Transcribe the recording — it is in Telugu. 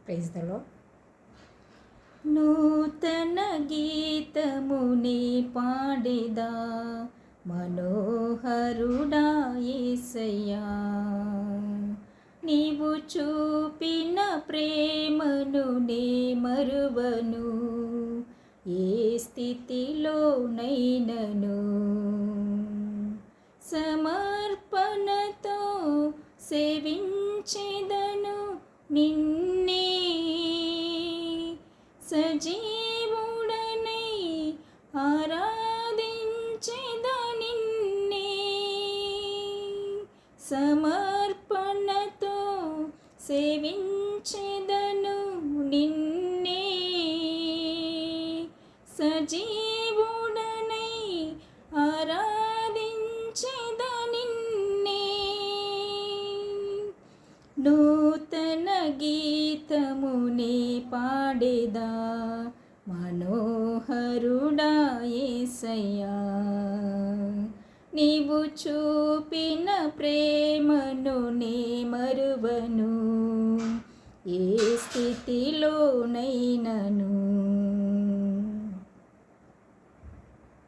Praise the lord. నూతన గీతముని పాడేదా మనోహరుడా యేసయ్యా, నీవు చూపిన ప్రేమను నే మరువను, ఏ స్థితిలోనైనను. సమర్పణతో సేవించెదను నిన్నే, సజీవుడనై ఆరాధించెద నిన్నే. సమర్పణతో సేవించెదను నిన్నే, సజీవుడనై ఆరాధించెద నిన్నే. నూతన గీతముని పాడేదా మనోహరుడా యేసయ్యా, నీవు చూపిన ప్రేమను నే మరువను, ఏ స్థితిలోనైనను.